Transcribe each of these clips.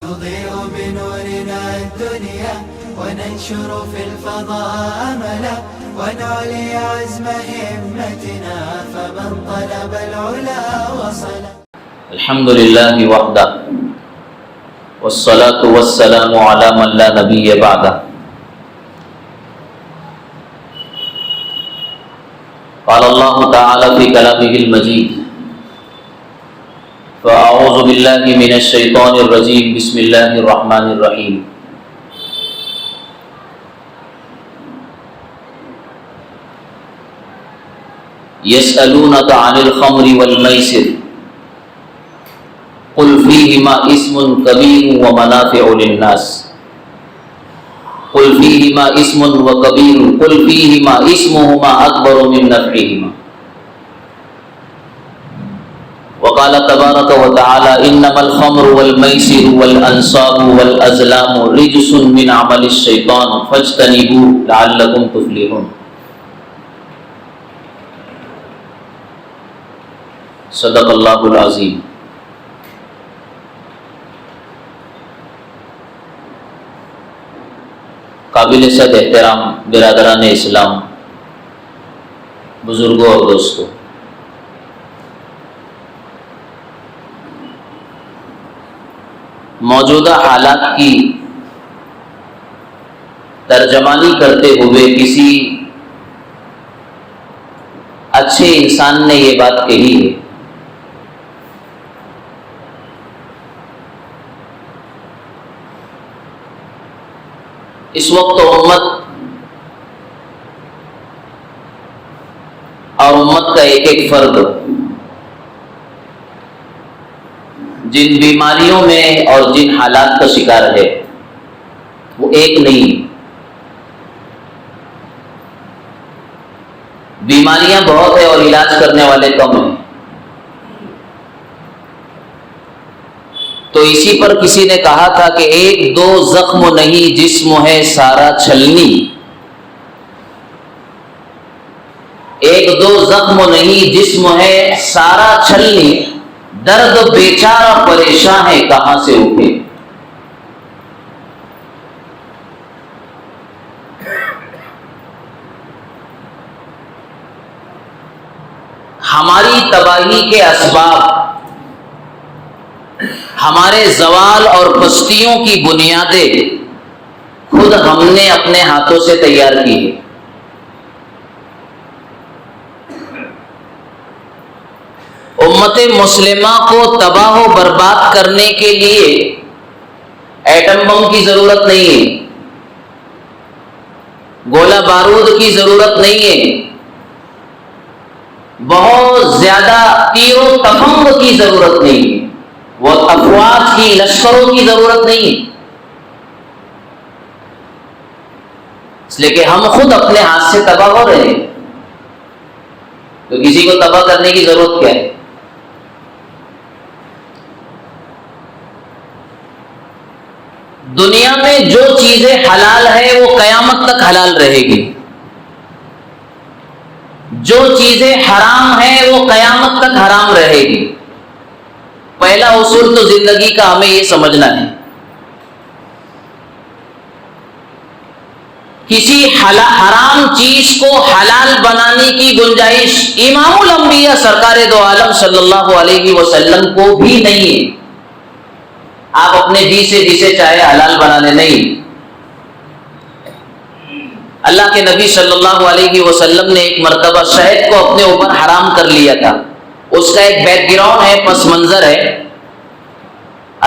نضيء بنورنا الدنيا وننشر في الفضاء أملا ونعلي عزم همتنا فمن طلب العلا وصل. الحمد لله وحده والصلاة والسلام على من لا نبي بعده. قال الله تعالى في كلامه المجيد: فأعوذ بالله من الشيطان الرجيم بسم الله الرحمن الرحيم. يسألونك عن الخمر والميسر قل فيهما اسم كبير ومنافع للناس قل فيهما اسم وكبير قل فيهما اسمهما أكبر من نفعهما. وقال تبارك وتعالى: إنما الخمر والميسر والأنصاب والأزلام رجس من عمل الشيطان فاجتنبوه لعلكم تفلحون. صدق اللہ العظیم. قابل صد احترام برادران اسلام، بزرگوں اور دوستوں، موجودہ حالات کی ترجمانی کرتے ہوئے کسی اچھے انسان نے یہ بات کہی ہے: اس وقت امت اور امت کا ایک ایک فرد جن بیماریوں میں اور جن حالات کا شکار ہے وہ ایک نہیں. بیماریاں بہت ہیں اور علاج کرنے والے کم ہیں. تو اسی پر کسی نے کہا تھا کہ ایک دو زخم نہیں جسم ہے سارا چھلنی، ایک دو زخم نہیں جسم ہے سارا چھلنی، درد بیچارہ پریشاں ہے کہاں سے اٹھے. ہماری تباہی کے اسباب، ہمارے زوال اور پستیوں کی بنیادیں خود ہم نے اپنے ہاتھوں سے تیار کی ہے. امت مسلمہ کو تباہ و برباد کرنے کے لیے ایٹم بم کی ضرورت نہیں ہے، گولہ بارود کی ضرورت نہیں ہے، بہت زیادہ تیر و تفنگ کی ضرورت نہیں ہے، وہ افواج کی لشکروں کی ضرورت نہیں ہے. اس لیے کہ ہم خود اپنے ہاتھ سے تباہ ہو رہے ہیں، تو کسی کو تباہ کرنے کی ضرورت کیا ہے؟ دنیا میں جو چیزیں حلال ہے وہ قیامت تک حلال رہے گی، جو چیزیں حرام ہیں وہ قیامت تک حرام رہے گی. پہلا اصول تو زندگی کا ہمیں یہ سمجھنا ہے، کسی حرام چیز کو حلال بنانے کی گنجائش امام الانبیاء سرکار دو عالم صلی اللہ علیہ وسلم کو بھی نہیں ہے. آپ اپنے جی سے جسے چاہے حلال بنا لیں، نہیں. اللہ کے نبی صلی اللہ علیہ وسلم نے ایک مرتبہ شہد کو اپنے اوپر حرام کر لیا تھا. اس کا ایک بیک گراؤنڈ ہے، پس منظر ہے.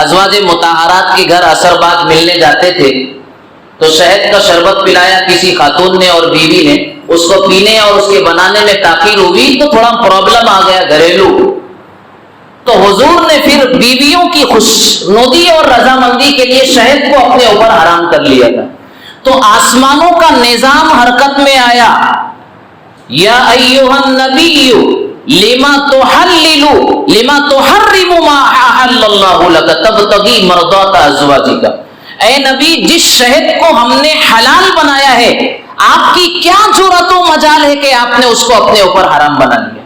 ازواج مطہرات کے گھر عصر بعد ملنے جاتے تھے تو شہد کا شربت پلایا کسی خاتون نے اور بیوی نے. اس کو پینے اور اس کے بنانے میں تاخیر ہوئی تو تھوڑا پرابلم آ گیا گھریلو. تو حضور نے پھر بیویوں کی خوشنودی اور رضامندی کے لیے شہد کو اپنے اوپر حرام کر لیا تھا. تو آسمانوں کا نظام حرکت میں آیا: یا ایھا النبی لما تحرم ما احل اللہ لک تبتغی مرضات ازواجک. اے نبی، جس شہد کو ہم نے حلال بنایا ہے آپ کی کیا جرأت و مجال ہے کہ آپ نے اس کو اپنے اوپر حرام بنا لیا.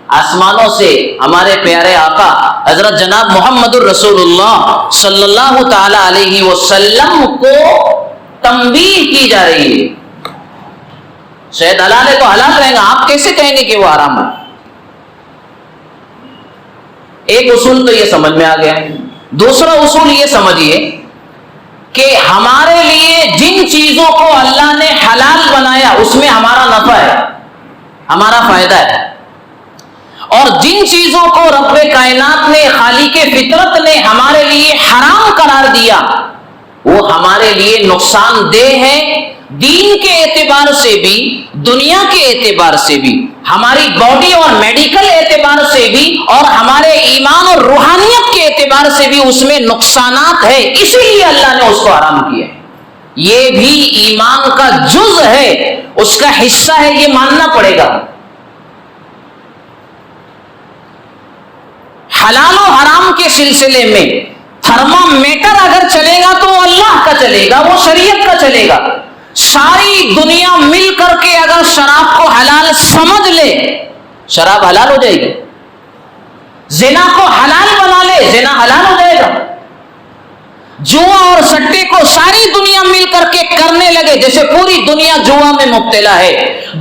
آسمانوں سے ہمارے پیارے آقا حضرت جناب محمد الرسول اللہ صلی اللہ تعالی علیہ وسلم کو تنبیہ کی جا رہی ہے. شاید حلال ہے تو حلال رہے گا، آپ کیسے کہیں گے کہ وہ حرام ہے؟ ایک اصول تو یہ سمجھ میں آ گیا. دوسرا اصول یہ سمجھیے کہ ہمارے لیے جن چیزوں کو اللہ نے حلال بنایا اس میں ہمارا نفع ہے، ہمارا فائدہ ہے، اور جن چیزوں کو رب کائنات نے، خالق فطرت نے ہمارے لیے حرام قرار دیا وہ ہمارے لیے نقصان دہ ہے، دین کے اعتبار سے بھی، دنیا کے اعتبار سے بھی، ہماری باڈی اور میڈیکل اعتبار سے بھی، اور ہمارے ایمان اور روحانیت کے اعتبار سے بھی اس میں نقصانات ہے. اسی لیے اللہ نے اس کو حرام کیا. یہ بھی ایمان کا جز ہے، اس کا حصہ ہے، یہ ماننا پڑے گا. حلال و حرام کے سلسلے میں تھرمامیٹر اگر چلے گا تو اللہ کا چلے گا، وہ شریعت کا چلے گا. ساری دنیا مل کر کے اگر شراب کو حلال سمجھ لے، شراب حلال ہو جائے گی. زنا کو حلال بنا لے، زنا حلال ہو جائے گا. جوا اور سٹے کو ساری دنیا مل کر کے کرنے لگے، جیسے پوری دنیا جوا میں مبتلا ہے،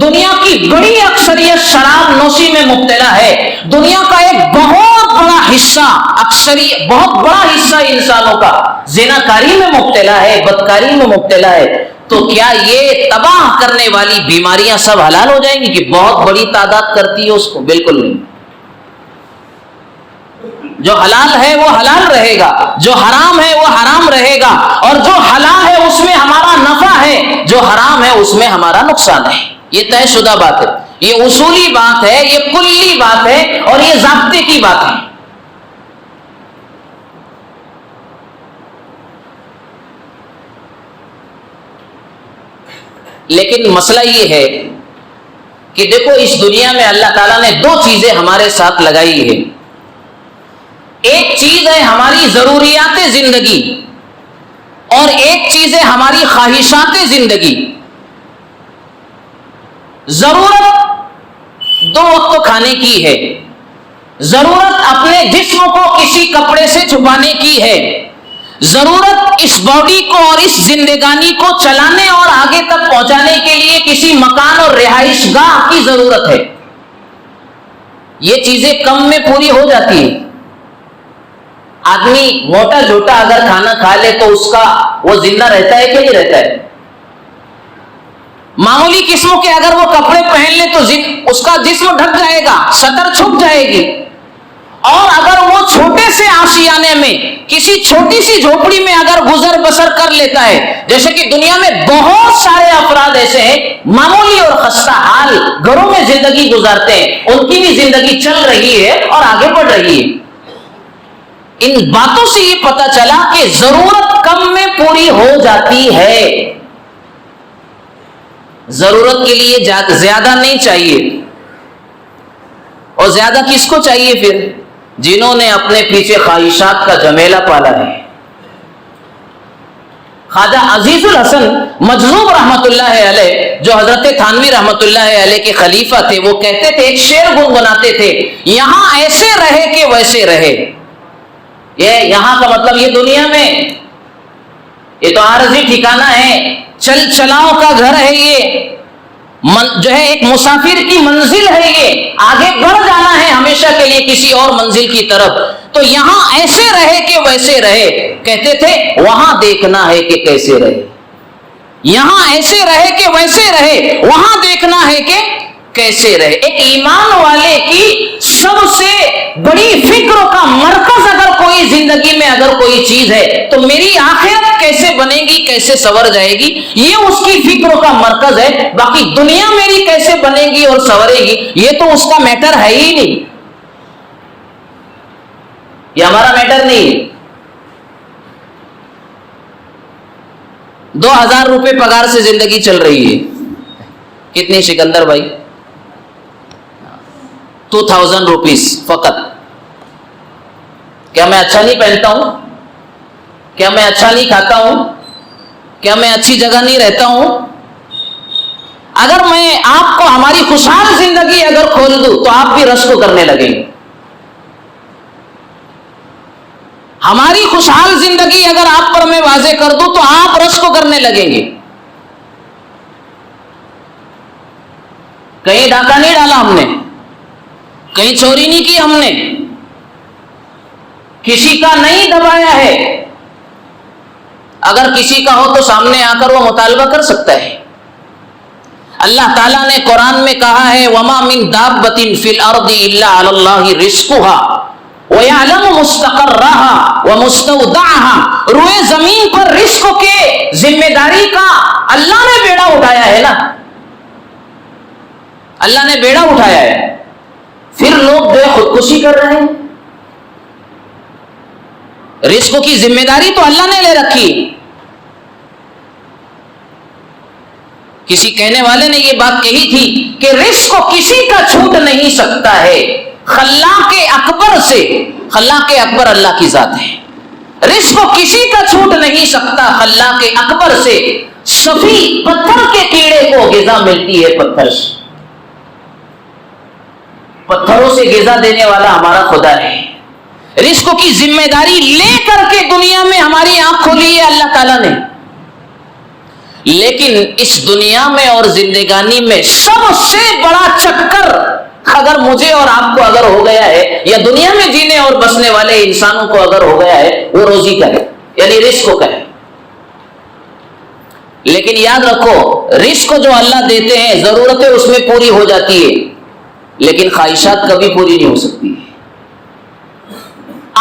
دنیا کی بڑی اکثریت شراب نوشی میں مبتلا ہے، دنیا کا ایک بہت بڑا حصہ، بہت بڑا حصہ انسانوں کا زنا کاری میں مبتلا ہے، بدکاری میں مبتلا ہے. تو کیا یہ تباہ کرنے والی بیماریاں سب حلال ہو جائیں گی کہ بہت بڑی تعداد کرتی ہے اس کو؟ بالکل نہیں. جو حلال ہے وہ حلال رہے گا، جو حرام ہے وہ حرام رہے گا، اور جو حلال ہے اس میں ہمارا نفع ہے، جو حرام ہے اس میں ہمارا نقصان ہے. یہ طے شدہ بات ہے، یہ اصولی بات ہے، یہ کلی بات ہے، اور یہ ضابطے کی بات ہے. لیکن مسئلہ یہ ہے کہ دیکھو اس دنیا میں اللہ تعالیٰ نے دو چیزیں ہمارے ساتھ لگائی ہے. ایک چیز ہے ہماری ضروریات زندگی، اور ایک چیز ہے ہماری خواہشات زندگی. ضرورت دو وقت کھانے کی ہے، ضرورت اپنے جسم کو کسی کپڑے سے چھپانے کی ہے، ضرورت اس باڈی کو اور اس زندگانی کو چلانے اور آگے تک پہنچانے کے لیے کسی مکان اور رہائش گاہ کی ضرورت ہے. یہ چیزیں کم میں پوری ہو جاتی ہے. آدمی موٹا جھوٹا اگر کھانا کھا لے تو اس کا وہ زندہ رہتا ہے کہ نہیں رہتا ہے؟ معمولی قسموں کے اگر وہ کپڑے پہن لے تو اس کا جسم ڈھک جائے گا، سطر چھپ جائے گی. اور اگر وہ چھوٹے سے آشیانے میں کسی چھوٹی سی جھوپڑی میں اگر گزر بسر کر لیتا ہے، جیسے کہ دنیا میں بہت سارے افراد ایسے ہیں معمولی اور خستہ حال گھروں میں زندگی گزارتے ہیں، ان کی بھی زندگی چل رہی ہے اور آگے بڑھ رہی ہے. ان باتوں سے یہ پتہ چلا کہ ضرورت کم میں پوری ہو جاتی ہے. ضرورت کے لیے زیادہ نہیں چاہیے. اور زیادہ کس کو چاہیے پھر؟ جنہوں نے اپنے پیچھے خواہشات کا جمیلہ پالا ہے. خواجہ عزیز الحسن مجذوب رحمت اللہ علیہ، جو حضرت تھانوی رحمت اللہ علیہ کے خلیفہ تھے، وہ کہتے تھے، ایک شعر گنگناتے تھے، یہاں ایسے رہے کہ ویسے رہے. یہ یہاں کا مطلب یہ دنیا میں یہ تو عارضی ٹھکانہ ہے، چل چلاؤ کا گھر ہے، یہ جو ہے ایک مسافر کی منزل ہے، یہ آگے بڑھ جانا ہے ہمیشہ کے لیے کسی اور منزل کی طرف. تو یہاں ایسے رہے کہ ویسے رہے. کہتے تھے وہاں دیکھنا ہے کہ کیسے رہے. یہاں ایسے رہے کہ ویسے رہے، وہاں دیکھنا ہے کہ کیسے رہے. ایک ایمان والے کی سب سے بڑی فکر کا مرکز اگر کوئی زندگی میں اگر کوئی چیز ہے تو میری آخرت کیسے بنے گی، کیسے سنور جائے گی، یہ اس کی فکر کا مرکز ہے. باقی دنیا میری کیسے بنے گی اور سنورے گی یہ تو اس کا میٹر ہے ہی نہیں، یہ ہمارا میٹر نہیں ہے. 2000 روپے پگار سے زندگی چل رہی ہے. کتنی سکندر بھائی؟ 2000 روپیز فقط. کیا میں اچھا نہیں پہنتا ہوں؟ کیا میں اچھا نہیں کھاتا ہوں؟ کیا میں اچھی جگہ نہیں رہتا ہوں؟ اگر میں آپ کو ہماری خوشحال زندگی اگر کھول دوں تو آپ بھی رشک کرنے لگیں گے. ہماری خوشحال زندگی اگر آپ پر میں واضح کر دوں تو آپ رشک کرنے لگیں گے. کہیں ڈاکہ نہیں ڈالا ہم نے, کہیں چوری نہیں کی ہم نے, کسی کا نہیں دبایا ہے. اگر کسی کا ہو تو سامنے آ کر وہ مطالبہ کر سکتا ہے. اللہ تعالیٰ نے قرآن میں کہا ہے وَمَا مِن دَابَّةٍ فِي الْأَرْضِ إِلَّا عَلَى اللَّهِ رِزْقُهَا وَيَعْلَمُ مُسْتَقَرَّهَا وَمُسْتَوْدَعَهَا. روئے زمین پر رزق کے ذمہ داری کا اللہ نے بیڑا اٹھایا ہے نا, اللہ نے بیڑا اٹھایا ہے. پھر لوگ جو خودکشی کر رہے ہیں. رزق کی ذمہ داری تو اللہ نے لے رکھی. کسی کہنے والے نے یہ بات کہی تھی کہ رزق کسی کا چھوٹ نہیں سکتا ہے خلاق اکبر سے. خلاق اکبر اللہ کی ذات ہے. رزق کسی کا چھوٹ نہیں سکتا خلاق اکبر سے. صفی پتھر کے کیڑے کو غذا ملتی ہے پتھر سے. پتھروں سے غذا دینے والا ہمارا خدا ہے. رزق کی ذمہ داری لے کر کے دنیا میں ہماری آنکھ کھولی ہے اللہ تعالیٰ نے. لیکن اس دنیا میں اور زندگانی میں سب سے بڑا چکر اگر مجھے اور آپ کو اگر ہو گیا ہے, یا دنیا میں جینے اور بسنے والے انسانوں کو اگر ہو گیا ہے, وہ روزی کا ہے, یعنی رزق کا ہے. لیکن یاد رکھو رزق جو اللہ دیتے ہیں ضرورتیں اس میں پوری ہو جاتی ہے, لیکن خواہشات کبھی پوری نہیں ہو سکتی.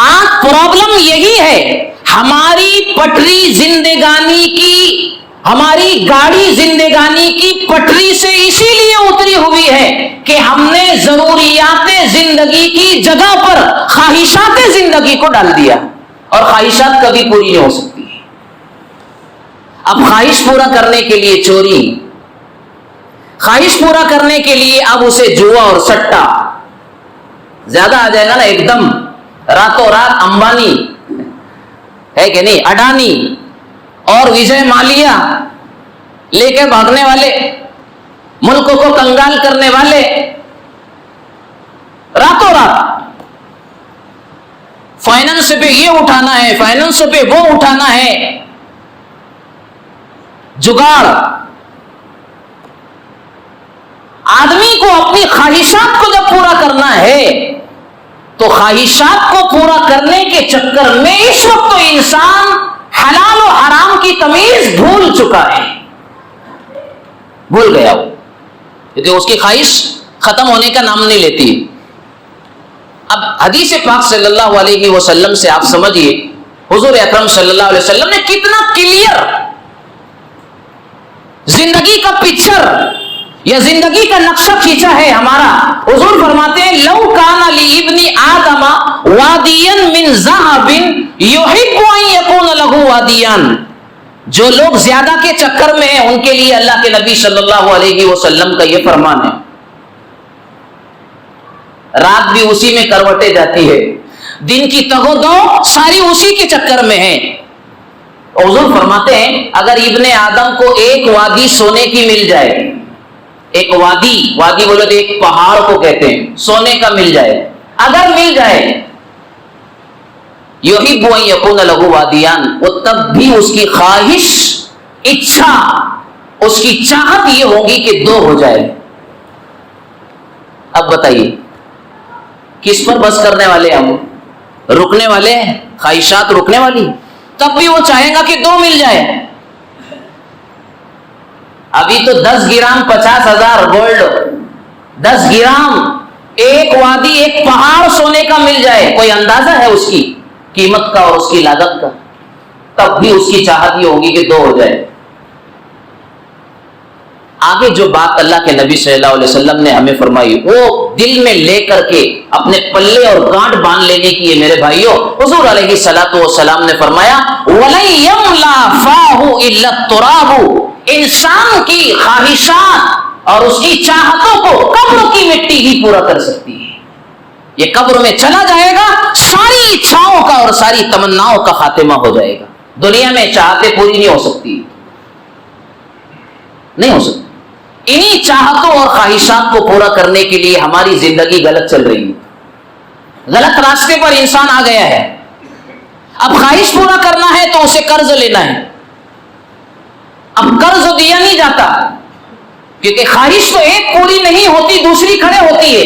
آج پرابلم یہی ہے, ہماری پٹری زندگانی کی, ہماری گاڑی زندگانی کی پٹری سے اسی لیے اتری ہوئی ہے کہ ہم نے ضروریات زندگی کی جگہ پر خواہشات زندگی کو ڈال دیا, اور خواہشات کبھی پوری نہیں ہو سکتی. اب خواہش پورا کرنے کے لیے چوری, خواہش پورا کرنے کے لیے اب اسے جوا اور سٹا زیادہ آ جائے گا نا. ایک دم راتوں رات امبانی ہے کہ نہیں, اڈانی اور وجے مالیا لے کے بھاگنے والے, ملک کو کنگال کرنے والے, راتوں رات فائنانس پہ یہ اٹھانا ہے, فائنانس پہ وہ اٹھانا ہے, جگاڑ. آدمی کو اپنی خواہشات کو جب پورا کرنا ہے تو خواہشات کو پورا کرنے کے چکر میں اس وقت تو انسان حلال و حرام کی تمیز بھول چکا ہے, بھول گیا وہ, کیونکہ اس کی خواہش ختم ہونے کا نام نہیں لیتی. اب حدیث پاک صلی اللہ علیہ وسلم سے آپ سمجھیے حضور اکرم صلی اللہ علیہ وسلم نے کتنا کلیئر زندگی کا پکچر یا زندگی کا نقشہ کھینچا ہے ہمارا. حضور فرماتے ہیں لو کان لابن آدم وادیا من ذهب يحب ان يكون له وادیان. جو لوگ زیادہ کے چکر میں ہیں ان کے لیے اللہ کے نبی صلی اللہ علیہ وسلم کا یہ فرمان ہے, رات بھی اسی میں کروٹیں جاتی ہے, دن کی تگ و دو ساری اسی کے چکر میں ہے. حضور فرماتے ہیں اگر ابن آدم کو ایک وادی سونے کی مل جائے, ایک وادی, وادی بولے تو ایک پہاڑ کو کہتے ہیں, سونے کا مل جائے, اگر مل جائے, یحب ان یکون لہ وادیان, وہ تب بھی اس کی خواہش, اچھا, اس کی چاہت یہ ہوگی کہ دو ہو جائے. اب بتائیے کس پر بس کرنے والے ہم, رکنے والے ہیں, خواہشات رکنے والی, تب بھی وہ چاہیں گا کہ دو مل جائے. ابھی تو 10 گرام 50,000 گولڈ, 10 گرام ایک وادی, ایک پہاڑ سونے کا مل جائے, کوئی اندازہ ہے اس کی قیمت کا اور اس کی لاگت کا, تب بھی اس کی چاہت یہ ہوگی کہ دو ہو جائے. آگے جو بات اللہ کے نبی صلی اللہ علیہ وسلم نے ہمیں فرمائی وہ دل میں لے کر کے اپنے پلے اور گانٹ باندھ لینے کی ہے میرے بھائیوں. حضور علیہ الصلوۃ والسلام نے فرمایا وَلَن يَمْلَأَ فَاهُ إِلَّا التُّرَابُ. انسان کی خواہشات اور اس کی چاہتوں کو قبر کی مٹی ہی پورا کر سکتی ہے. یہ قبر میں چلا جائے گا, ساری اچھاؤں کا اور ساری تمناؤں کا خاتمہ ہو جائے گا. دنیا میں چاہتے پوری نہیں ہو سکتی, نہیں ہو سکتی. انہی چاہتوں اور خواہشات کو پورا کرنے کے لیے ہماری زندگی غلط چل رہی ہے، غلط راستے پر انسان آ گیا ہے۔ اب خواہش پورا کرنا ہے تو اسے قرض لینا ہے، اب قرض دیا نہیں جاتا، کیونکہ خواہش تو ایک پوری نہیں ہوتی دوسری کھڑے ہوتی ہے،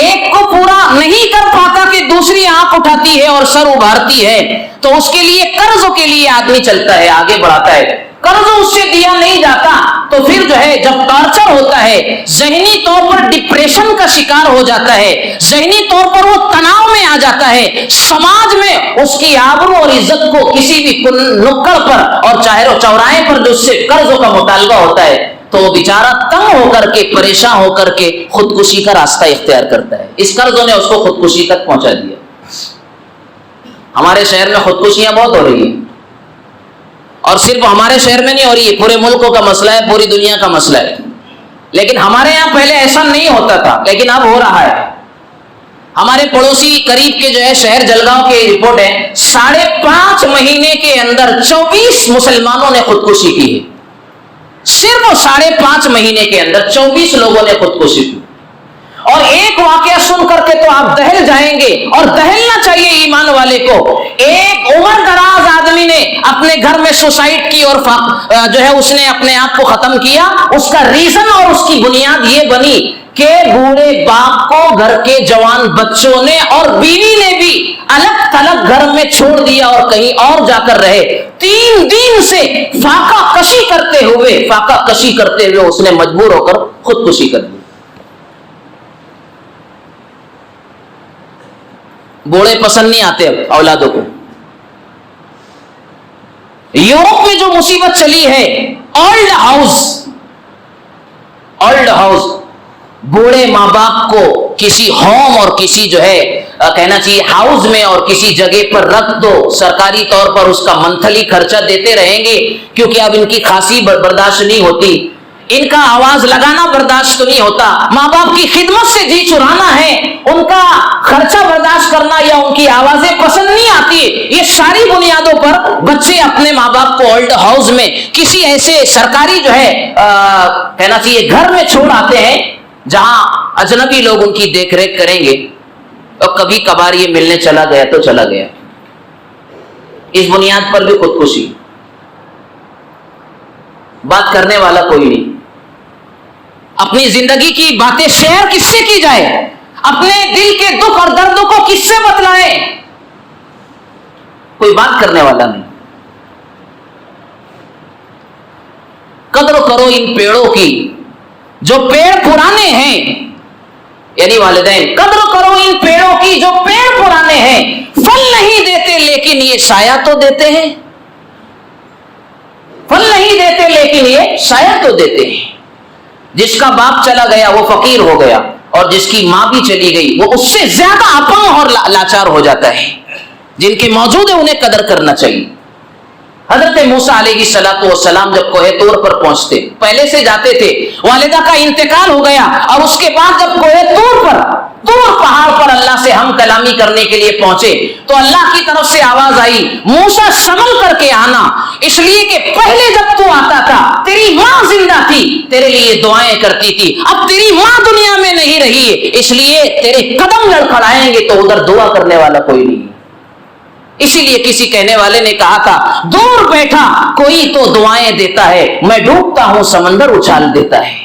ایک کو پورا نہیں کر پاتا کہ دوسری آنکھ اٹھاتی ہے اور سر ابھارتی ہے، تو اس کے لیے قرض کے لیے آدمی چلتا ہے، آگے بڑھاتا ہے۔ قرض اس سے دیا نہیں جاتا تو پھر جو ہے جب ٹارچر ہوتا ہے، ذہنی طور پر ڈپریشن کا شکار ہو جاتا ہے، ذہنی طور پر وہ تناؤ میں آ جاتا ہے، سماج میں اس کی آبرو اور عزت کو کسی بھی نکڑ پر اور چوراہے پر جو اس سے قرض کا مطالبہ ہوتا ہے تو وہ بیچارہ تنگ ہو کر کے، پریشان ہو کر کے خودکشی کا راستہ اختیار کرتا ہے۔ اس قرضوں نے اس کو خودکشی تک پہنچا دیا۔ ہمارے شہر میں خودکشیاں بہت ہو رہی ہیں، اور صرف ہمارے شہر میں نہیں ہو رہی ہے، پورے ملکوں کا مسئلہ ہے، پوری دنیا کا مسئلہ ہے۔ لیکن ہمارے یہاں پہلے ایسا نہیں ہوتا تھا، لیکن اب ہو رہا ہے۔ ہمارے پڑوسی قریب کے جو ہے شہر جلگاؤں کی رپورٹ ہے، 5.5 مہینے کے اندر 24 مسلمانوں نے خودکشی کی ہے۔ صرف 5.5 مہینے کے اندر 24 لوگوں نے خودکشی کی، اور ایک واقعہ سن کر کے تو آپ دہل جائیں گے، اور دہلنا چاہیے ایمان والے کو۔ ایک عمر دراز آدمی نے اپنے گھر میں سوسائڈ کی اور جو ہے اس نے اپنے آپ کو ختم کیا۔ اس کا ریزن اور اس کی بنیاد یہ بنی کہ بوڑھے باپ کو گھر کے جوان بچوں نے اور بیوی نے بھی الگ تھلگ گھر میں چھوڑ دیا اور کہیں اور جا کر رہے۔ 3 دن سے فاقہ کشی کرتے ہوئے اس نے مجبور ہو کر خودکشی کر لی۔ بوڑھے پسند نہیں آتے اب اولادوں کو۔ یورپ میں جو مصیبت چلی ہے، اولڈ ہاؤس، بوڑھے ماں باپ کو کسی ہوم اور کسی جو ہے کہنا چاہیے ہاؤس میں اور کسی جگہ پر رکھ دو، سرکاری طور پر اس کا منتھلی خرچہ دیتے رہیں گے، کیونکہ اب ان کی کھانسی برداشت نہیں ہوتی، ان کا آواز لگانا برداشت نہیں ہوتا، ماں باپ کی خدمت سے جی چرانا ہے، ان کا خرچہ برداشت کرنا یا ان کی آوازیں پسند نہیں آتی۔ یہ ساری بنیادوں پر بچے اپنے ماں باپ کو اولڈ ہاؤس میں کسی ایسے سرکاری جو ہے کہنا چاہیے گھر میں چھوڑ آتے ہیں جہاں اجنبی لوگ ان کی دیکھ ریکھ کریں گے، اور کبھی کبھار یہ ملنے چلا گیا تو چلا گیا۔ اس بنیاد پر بھی خودکشی، بات کرنے والا کوئی نہیں۔ اپنی زندگی کی باتیں شیئر کس سے کی جائے؟ اپنے دل کے دکھ اور درد کو کس سے بتلائیں؟ کوئی بات کرنے والا نہیں۔ قدر کرو ان پیڑوں کی جو پیڑ پرانے ہیں، یعنی والدین، قدر کرو ان پیڑوں کی جو پیڑ پرانے ہیں، پھل نہیں دیتے لیکن یہ سایہ تو دیتے ہیں، پھل نہیں دیتے لیکن یہ سایہ تو دیتے ہیں۔ جس کا باپ چلا گیا وہ فقیر ہو گیا، اور جس کی ماں بھی چلی گئی وہ اس سے زیادہ اپنگ اور لاچار ہو جاتا ہے۔ جن کے موجود ہے انہیں قدر کرنا چاہیے۔ حضرت موسیٰ علیہ السلام جب کوہ طور پر پہنچتے، پہلے سے جاتے تھے، والدہ کا انتقال ہو گیا، اور اس کے بعد جب کوہ طور پر پہاڑ پر اللہ سے ہم کلامی کرنے کے لیے پہنچے تو اللہ کی طرف سے آواز آئی، موسیٰ سنبھل کر کے آنا، اس لیے کہ پہلے جب تو آتا تھا تیری ماں زندہ تھی، تیرے لیے دعائیں کرتی تھی، اب تیری ماں دنیا میں نہیں رہی ہے، اس لیے تیرے قدم لڑکھڑائیں گے تو ادھر دعا کرنے والا کوئی نہیں۔ اسی لیے کسی کہنے والے نے کہا تھا، دور بیٹھا کوئی تو دعائیں دیتا ہے، میں ڈوبتا ہوں سمندر اچھال دیتا ہے۔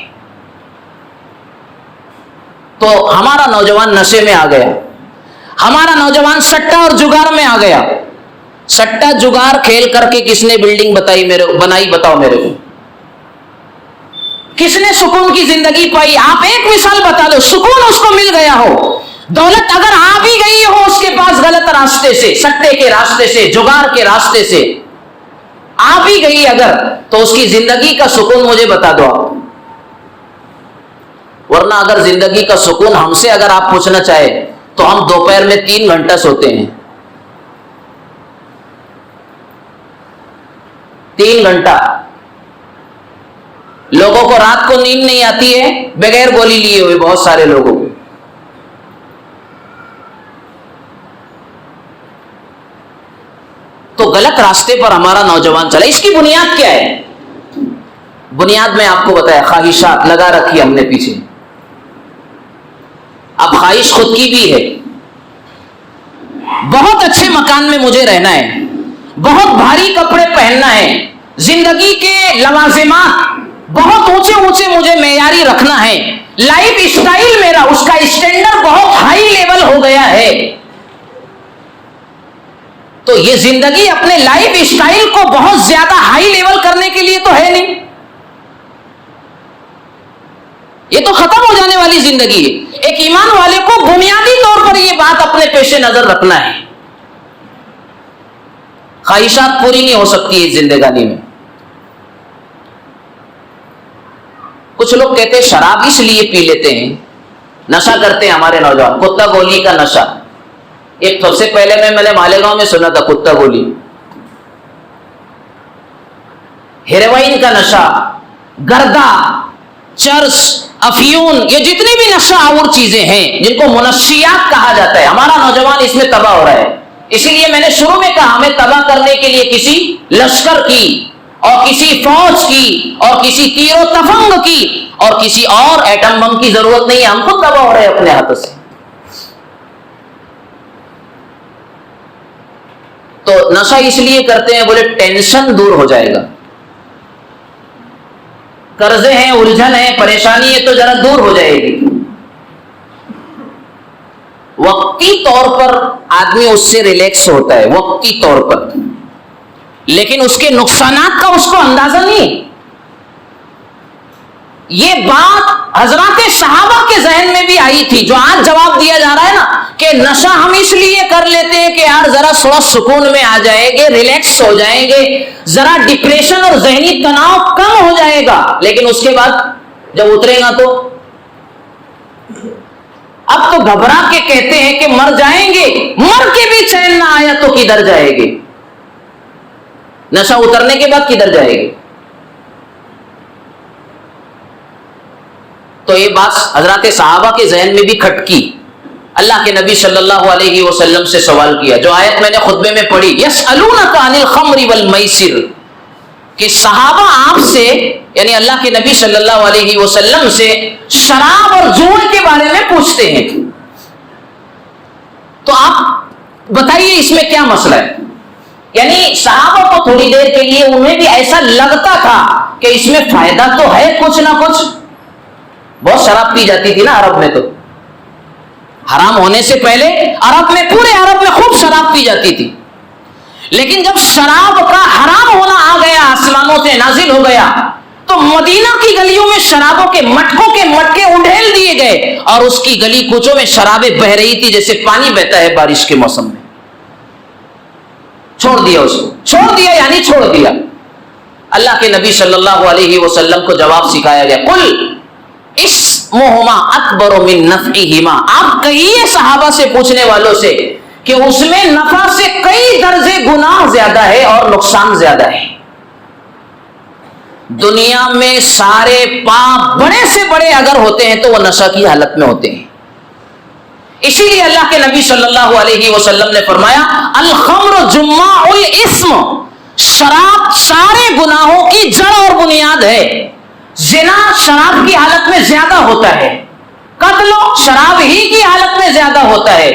تو ہمارا نوجوان نشے میں آ گیا، ہمارا نوجوان سٹا اور جگار میں آ گیا۔ سٹا جگار کھیل کر کے کس نے بلڈنگ بنائی بتاؤ میرے کو؟ کس نے سکون کی زندگی پائی؟ آپ ایک مثال بتا دو، سکون اس کو مل گیا ہو، دولت اگر آ بھی گئی ہو اس کے پاس غلط راستے سے، سٹے کے راستے سے، جگار کے راستے سے آ بھی گئی اگر، تو اس کی زندگی کا سکون مجھے بتا دو آپ۔ ورنہ اگر زندگی کا سکون ہم سے اگر آپ پوچھنا چاہے تو ہم دوپہر میں 3 گھنٹہ سوتے ہیں، 3 گھنٹہ۔ لوگوں کو رات کو نیند نہیں آتی ہے بغیر گولی لیے ہوئے، بہت سارے لوگوں کو۔ تو غلط راستے پر ہمارا نوجوان چلا، اس کی بنیاد کیا ہے؟ بنیاد میں آپ کو بتایا، خواہشات لگا رکھی ہم نے پیچھے. اب خواہش خود کی بھی ہے، بہت اچھے مکان میں مجھے رہنا ہے، بہت بھاری کپڑے پہننا ہے، زندگی کے لوازمات بہت اونچے اونچے مجھے معیاری رکھنا ہے، لائف اسٹائل میرا اس کا اسٹینڈرڈ بہت ہائی لیول ہو گیا ہے. تو یہ زندگی اپنے لائف اسٹائل کو بہت زیادہ ہائی لیول کرنے کے لیے تو ہے نہیں، یہ تو ختم ہو جانے والی زندگی ہے. ایک ایمان والے کو بنیادی طور پر یہ بات اپنے پیش نظر رکھنا ہے. خواہشات پوری نہیں ہو سکتی ہے زندگانی میں. کچھ لوگ کہتے ہیں شراب اس لیے پی لیتے ہیں، نشہ کرتے ہیں ہمارے نوجوان، کتا گولی کا نشہ. ایک سب سے پہلے میں نے مالیگاؤں میں سنا تھا کتا گولی، ہیروئن کا نشہ، گردہ، چرس، افیون، یہ جتنی بھی نشہ آور چیزیں ہیں جن کو منشیات کہا جاتا ہے، ہمارا نوجوان اس میں تباہ ہو رہا ہے. اسی لیے میں نے شروع میں کہا ہمیں تباہ کرنے کے لیے کسی لشکر کی اور کسی فوج کی اور کسی تیر و تفنگ کی اور کسی اور ایٹم بم کی ضرورت نہیں ہے، ہم خود تباہ ہو رہے ہیں اپنے ہاتھوں سے. تو نشہ اس لیے کرتے ہیں بولے ٹینشن دور ہو جائے گا، قرضے ہیں، الجھن ہے، پریشانی ہے تو ذرا دور ہو جائے گی. وقتی طور پر آدمی اس سے ریلیکس ہوتا ہے، وقتی طور پر، لیکن اس کے نقصانات کا اس کو اندازہ نہیں. یہ بات حضرات صحابہ کے ذہن میں بھی آئی تھی، جو آج جواب دیا جا رہا ہے نا کہ نشہ ہم اس لیے کر لیتے ہیں کہ یار ذرا تھوڑا سکون میں آ جائیں گے، ریلیکس ہو جائیں گے، ذرا ڈپریشن اور ذہنی تناؤ کم ہو جائے گا. لیکن اس کے بعد جب اترے گا تو اب تو گھبرا کے کہتے ہیں کہ مر جائیں گے، مر کے بھی چین نہ آیا تو کدھر جائے گے؟ نشہ اترنے کے بعد کدھر جائے گی؟ تو یہ بات حضرات صحابہ کے ذہن میں بھی کھٹکی. اللہ کے نبی صلی اللہ علیہ وسلم سے سوال کیا، جو آیت میں نے خطبے میں پڑھی، یسألونک عن الخمر والمیسر، کہ صحابہ آپ سے یعنی اللہ کے نبی صلی اللہ علیہ وسلم سے شراب اور جوئے کے بارے میں پوچھتے ہیں، تو آپ بتائیے اس میں کیا مسئلہ ہے. یعنی صحابہ کو تھوڑی دیر کے لیے انہیں بھی ایسا لگتا تھا کہ اس میں فائدہ تو ہے کچھ نہ کچھ. بہت شراب پی جاتی تھی نا عرب میں، تو حرام ہونے سے پہلے عرب میں، پورے عرب میں خوب شراب پی جاتی تھی. لیکن جب شراب کا حرام ہونا آ گیا، آسمانوں سے نازل ہو گیا، تو مدینہ کی گلیوں میں شرابوں کے مٹکوں کے مٹکے اڈھیل دیے گئے اور اس کی گلی کوچوں میں شرابیں بہ رہی تھی جیسے پانی بہتا ہے بارش کے موسم میں. چھوڑ دیا، اس کو چھوڑ دیا یعنی چھوڑ دیا. اللہ کے نبی صلی اللہ علیہ وسلم کو جواب سکھایا گیا، قل اسمہما اکبر من نفعہما. آپ کہیے صحابہ سے، پوچھنے والوں سے، کہ اس میں نفع سے کئی درجے گناہ زیادہ ہے اور نقصان زیادہ ہے. دنیا میں سارے پاپ بڑے سے بڑے اگر ہوتے ہیں تو وہ نشہ کی حالت میں ہوتے ہیں. اسی لیے اللہ کے نبی صلی اللہ علیہ وسلم نے فرمایا، الخمر جماع الاسم، شراب سارے گناہوں کی جڑ اور بنیاد ہے. زنا شراب کی حالت میں زیادہ ہوتا ہے، قتل شراب ہی کی حالت میں زیادہ ہوتا ہے،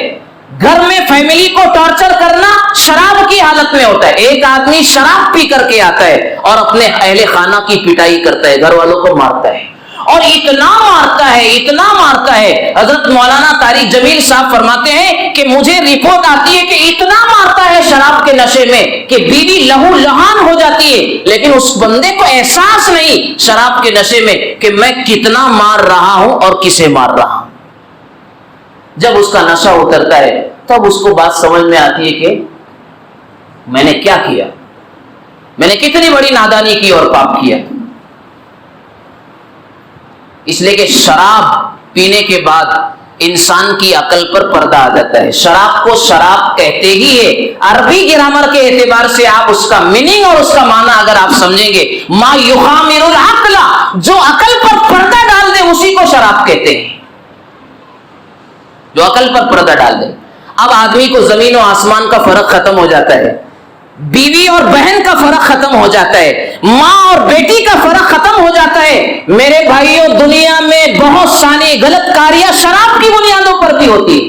گھر میں فیملی کو ٹارچر کرنا شراب کی حالت میں ہوتا ہے. ایک آدمی شراب پی کر کے آتا ہے اور اپنے اہل خانہ کی پٹائی کرتا ہے، گھر والوں کو مارتا ہے، اور اتنا مارتا ہے، اتنا مارتا ہے. حضرت مولانا طارق جمیل صاحب فرماتے ہیں کہ مجھے رپورٹ آتی ہے کہ اتنا مارتا ہے شراب کے نشے میں کہ بیوی لہو لہان ہو جاتی ہے، لیکن اس بندے کو احساس نہیں شراب کے نشے میں کہ میں کتنا مار رہا ہوں اور کسے مار رہا ہوں. جب اس کا نشہ اترتا ہے تب اس کو بات سمجھ میں آتی ہے کہ میں نے کیا کیا، میں نے کتنی بڑی نادانی کی اور پاپ کیا. اس لیے کہ شراب پینے کے بعد انسان کی عقل پر پردہ آ جاتا ہے. شراب کو شراب کہتے ہی ہے، عربی گرامر کے اعتبار سے آپ اس کا میننگ اور اس کا معنی اگر آپ سمجھیں گے، ما یخامر العقل، جو عقل پر پردہ ڈال دے اسی کو شراب کہتے ہیں، جو عقل پر پردہ ڈال دے. اب آدمی کو زمین و آسمان کا فرق ختم ہو جاتا ہے بیوی اور بہن کا فرق ختم ہو جاتا ہے, ماں اور بیٹی کا فرق ختم ہو جاتا ہے. میرے بھائیوں, دنیا میں بہت ساری غلط کاریاں شراب کی بنیادوں پر بھی ہوتی.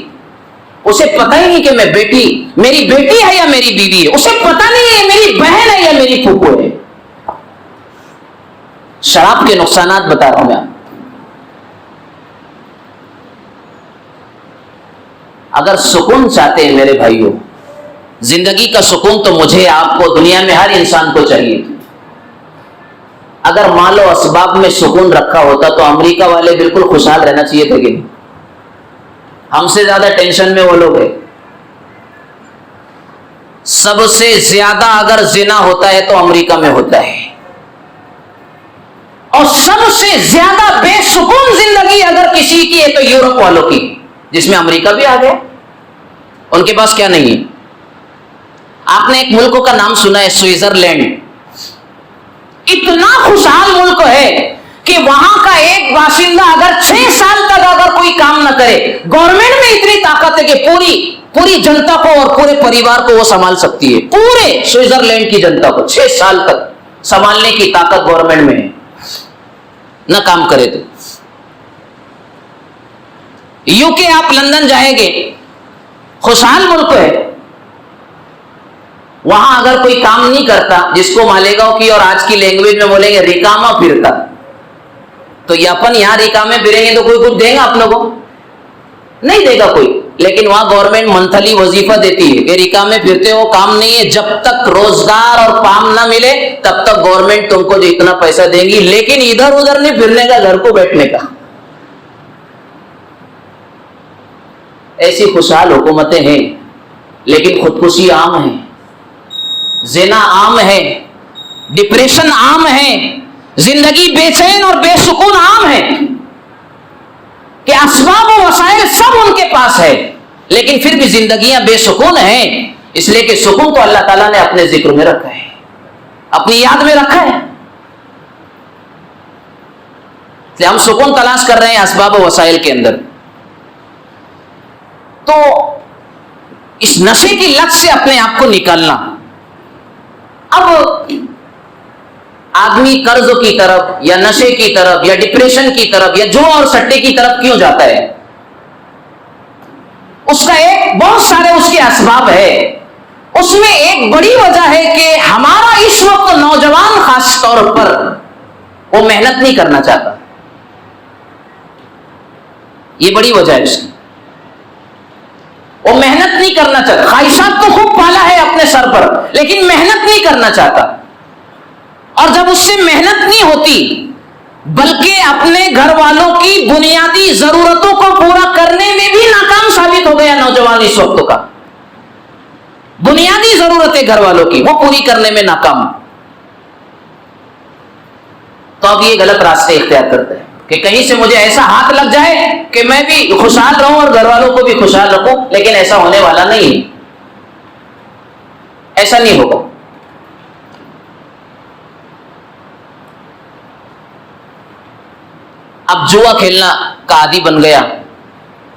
اسے پتہ ہی نہیں کہ میری بیٹی ہے یا میری بیوی ہے, اسے پتہ نہیں ہے میری بہن ہے یا میری پھوپھو ہے. شراب کے نقصانات بتا رہا ہوں میں. اگر سکون چاہتے ہیں میرے بھائیوں, زندگی کا سکون تو مجھے, آپ کو, دنیا میں ہر انسان کو چاہیے. اگر مال و اسباب میں سکون رکھا ہوتا تو امریکہ والے بالکل خوشحال رہنا چاہیے تھے کہ نہیں. ہم سے زیادہ ٹینشن میں وہ لوگ ہیں. سب سے زیادہ اگر زنا ہوتا ہے تو امریکہ میں ہوتا ہے, اور سب سے زیادہ بے سکون زندگی اگر کسی کی ہے تو یورپ والوں کی, جس میں امریکہ بھی آ گیا. ان کے پاس کیا نہیں ہے. آپ نے ایک ملک کا نام سنا ہے, سوئٹزرلینڈ. اتنا خوشحال ملک ہے کہ وہاں کا ایک باشندہ اگر 6 سال تک اگر کوئی کام نہ کرے, گورنمنٹ میں اتنی طاقت ہے کہ پوری جنتا کو اور پورے پریوار کو وہ سنبھال سکتی ہے. پورے سوئٹزرلینڈ کی جنتا کو 6 سال تک سنبھالنے کی طاقت گورنمنٹ میں ہے, نہ کام کرے تو. UK آپ لندن جائیں گے, خوشحال ملک ہے. وہاں اگر کوئی کام نہیں کرتا, جس کو مالیگاؤں کی اور آج کی لینگویج میں بولیں گے ریکاما پھرتا, تو یہ اپن یہاں ریکامے پھریں گے تو کوئی کچھ دے گا اپنوں کو؟ نہیں دے گا کوئی. لیکن وہاں گورنمنٹ منتھلی وظیفہ دیتی ہے کہ ریکامے پھرتے ہو, کام نہیں ہے. جب تک روزگار اور کام نہ ملے تب تک گورنمنٹ تم کو جو اتنا پیسہ دے گی, لیکن ادھر ادھر نہیں پھرنے کا, گھر کو بیٹھنے کا. ایسی خوشحال حکومتیں ہیں, لیکن خودکشی عام ہے, زنا عام ہے, ڈپریشن عام ہے, زندگی بے چین اور بے سکون عام ہے. کہ اسباب و وسائل سب ان کے پاس ہے, لیکن پھر بھی زندگیاں بے سکون ہیں. اس لیے کہ سکون کو اللہ تعالیٰ نے اپنے ذکر میں رکھا ہے, اپنی یاد میں رکھا ہے. ہم سکون تلاش کر رہے ہیں اسباب و وسائل کے اندر. تو اس نشے کی لت سے اپنے آپ کو نکالنا. اب آدمی قرض کی طرف یا نشے کی طرف یا ڈپریشن کی طرف یا جوا اور سٹے کی طرف کیوں جاتا ہے؟ اس کا ایک بہت سارے اس کے اسباب ہے. اس میں ایک بڑی وجہ ہے کہ ہمارا اس وقت نوجوان خاص طور پر وہ محنت نہیں کرنا چاہتا. یہ بڑی وجہ ہے اس کی. وہ محنت نہیں کرنا چاہتا. خواہشات تو خوب پالا ہے اپنے سر پر, لیکن محنت نہیں کرنا چاہتا. اور جب اس سے محنت نہیں ہوتی, بلکہ اپنے گھر والوں کی بنیادی ضرورتوں کو پورا کرنے میں بھی ناکام ثابت ہو گیا نوجوان اس وقت کا. بنیادی ضرورتیں گھر والوں کی وہ پوری کرنے میں ناکام, تو اب یہ غلط راستے اختیار کرتے ہیں کہ کہیں سے مجھے ایسا ہاتھ لگ جائے کہ میں بھی خوشحال رہوں اور گھر والوں کو بھی خوشحال رکھوں. لیکن ایسا ہونے والا نہیں ہے, ایسا نہیں ہوگا. اب جوا کھیلنا کا عادی بن گیا,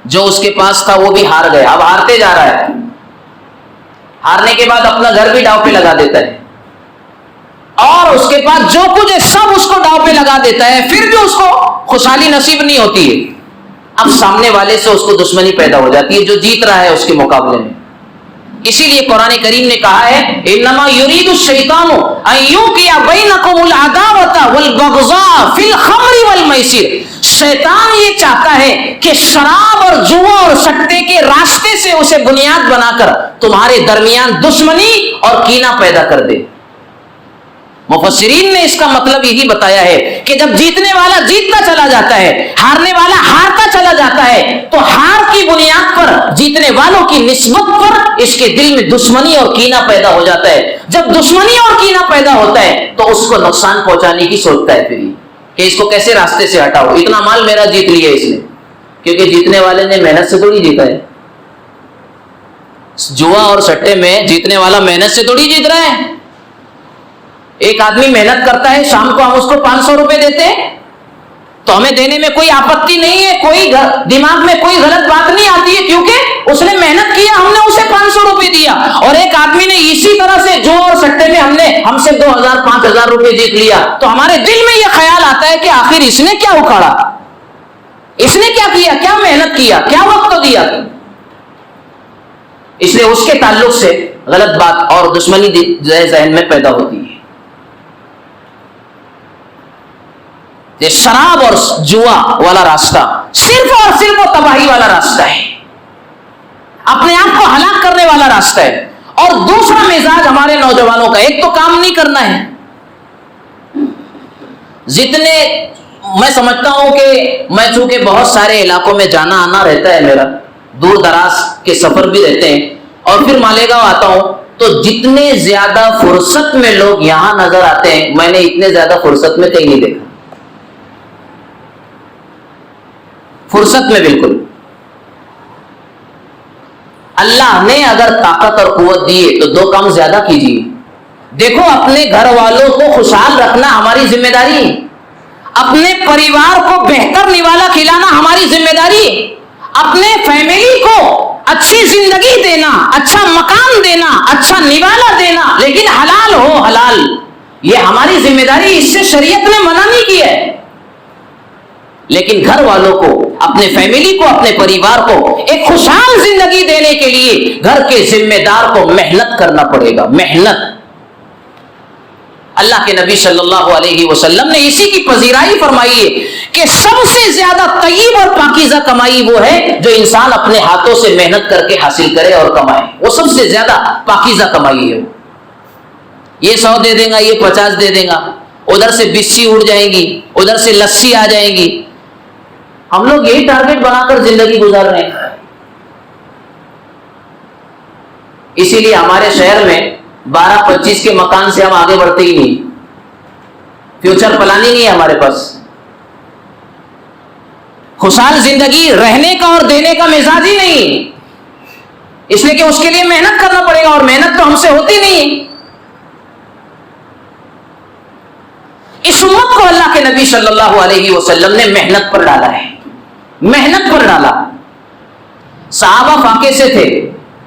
جو اس کے پاس تھا وہ بھی ہار گیا, اب ہارتے جا رہا ہے. ہارنے کے بعد اپنا گھر بھی داؤ پہ لگا دیتا ہے, اور اس کے پاس جو کچھ ہے سب اس کو داؤ پہ لگا دیتا ہے, پھر بھی اس کو خوشحالی نصیب نہیں ہوتی ہے. اب سامنے والے سے اس کو دشمنی پیدا ہو جاتی ہے جو جیت رہا ہے اس کے مقابلے میں. اسی لیے قرآن کریم نے کہا ہے انما یرید الشیطان ان یوقع بینکم العداوۃ والبغضاء فی الخمر والمیسر. شیطان یہ چاہتا ہے کہ شراب اور جوا اور سٹے کے راستے سے اسے بنیاد بنا کر تمہارے درمیان دشمنی اور کینہ پیدا کر دے. مفسرین نے اس کا مطلب یہی بتایا ہے کہ جب جیتنے والا جیتتا چلا جاتا ہے, ہارنے والا ہارتا چلا جاتا ہے, تو ہار کی بنیاد پر جیتنے والوں کی نسبت پر اس کے دل میں دشمنی اور کینہ پیدا ہو جاتا ہے. جب دشمنی اور کینہ پیدا ہوتا ہے تو اس کو نقصان پہنچانے کی سوچتا ہے پھر کہ اس کو کیسے راستے سے ہٹاؤ. اتنا مال میرا جیت لیا اس نے, کیونکہ جیتنے والے نے محنت سے تھوڑی جیتا ہے. جوا اور سٹے میں جیتنے والا محنت سے تھوڑی جیت رہا ہے. ایک آدمی محنت کرتا ہے, شام کو ہم اس کو 500 روپے دیتے ہیں, تو ہمیں دینے میں کوئی آپتی نہیں ہے, کوئی دماغ میں کوئی غلط بات نہیں آتی ہے, کیونکہ اس نے محنت کیا, ہم نے اسے 500 روپے دیا. اور ایک آدمی نے اسی طرح سے جو اور سٹے میں ہم سے 2000 5000 روپے جیت لیا, تو ہمارے دل میں یہ خیال آتا ہے کہ آخر اس نے کیا اکھاڑا, اس نے کیا کیا, کیا محنت کیا, کیا وقت دیا. اس لیے اس کے تعلق سے غلط بات اور دشمنی ذہن میں پیدا ہوتی ہے. یہ شراب اور جوا والا راستہ صرف اور صرف وہ تباہی والا راستہ ہے, اپنے آپ کو ہلاک کرنے والا راستہ ہے. اور دوسرا مزاج ہمارے نوجوانوں کا, ایک تو کام نہیں کرنا ہے. جتنے میں سمجھتا ہوں کہ میں چونکہ بہت سارے علاقوں میں جانا آنا رہتا ہے, میرا دور دراز کے سفر بھی رہتے ہیں, اور پھر مالیگاؤں آتا ہوں, تو جتنے زیادہ فرصت میں لوگ یہاں نظر آتے ہیں, میں نے اتنے زیادہ فرصت میں کہیں نہیں دیکھا. فرصت میں بالکل. اللہ نے اگر طاقت اور قوت دی ہے تو 2 کام زیادہ کیجیے. دیکھو, اپنے گھر والوں کو خوشحال رکھنا ہماری ذمہ داری ہے, اپنے پریوار کو بہتر نوالا کھلانا ہماری ذمہ داری ہے, اپنے فیملی کو اچھی زندگی دینا, اچھا مکان دینا, اچھا نوالا دینا, لیکن حلال ہو, حلال, یہ ہماری ذمہ داری. اس سے شریعت نے منع نہیں کیا ہے. لیکن گھر والوں کو, اپنے فیملی کو, اپنے پریوار کو ایک خوشحال زندگی دینے کے لیے گھر کے ذمہ دار کو محنت کرنا پڑے گا, محنت. اللہ کے نبی صلی اللہ علیہ وسلم نے اسی کی پذیرائی فرمائی ہے کہ سب سے زیادہ طیب اور پاکیزہ کمائی وہ ہے جو انسان اپنے ہاتھوں سے محنت کر کے حاصل کرے اور کمائے, وہ سب سے زیادہ پاکیزہ کمائی ہے. یہ 100 دے دے گا, یہ 50 دے دے گا, ادھر سے بسی اڑ جائیں گی, ادھر سے لسی آ جائیں گی. ہم لوگ یہی ٹارگٹ بنا کر زندگی گزار رہے ہیں. اسی لیے ہمارے شہر میں 12-25 کے مکان سے ہم آگے بڑھتے ہی نہیں, فیوچر پلاننگ نہیں ہے ہمارے پاس. خوشحال زندگی رہنے کا اور دینے کا مزاج ہی نہیں, اس لیے کہ اس کے لیے محنت کرنا پڑے گا, اور محنت تو ہم سے ہوتی نہیں. اس امت کو اللہ کے نبی صلی اللہ علیہ وسلم نے محنت پر ڈالا ہے, محنت پر ڈالا. صحابہ فاقے سے تھے,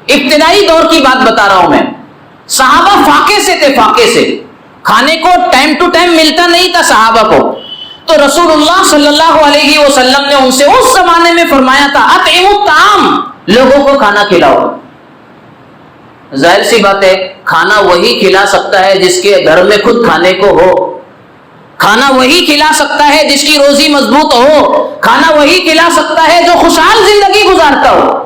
ابتدائی دور کی بات بتا رہا ہوں میں. صحابہ فاقے سے تھے, فاقے سے. کھانے کو ٹائم ٹو ٹائم ملتا نہیں تھا صحابہ کو, تو رسول اللہ صلی اللہ علیہ وسلم نے ان سے اس زمانے میں فرمایا تھا, اطعموا الطعام, لوگوں کو کھانا کھلاؤ. ظاہر سی بات ہے, کھانا وہی کھلا سکتا ہے جس کے گھر میں خود کھانے کو ہو, کھانا وہی کھلا سکتا ہے جس کی روزی مضبوط ہو, کھانا وہی کھلا سکتا ہے جو خوشحال زندگی گزارتا ہو.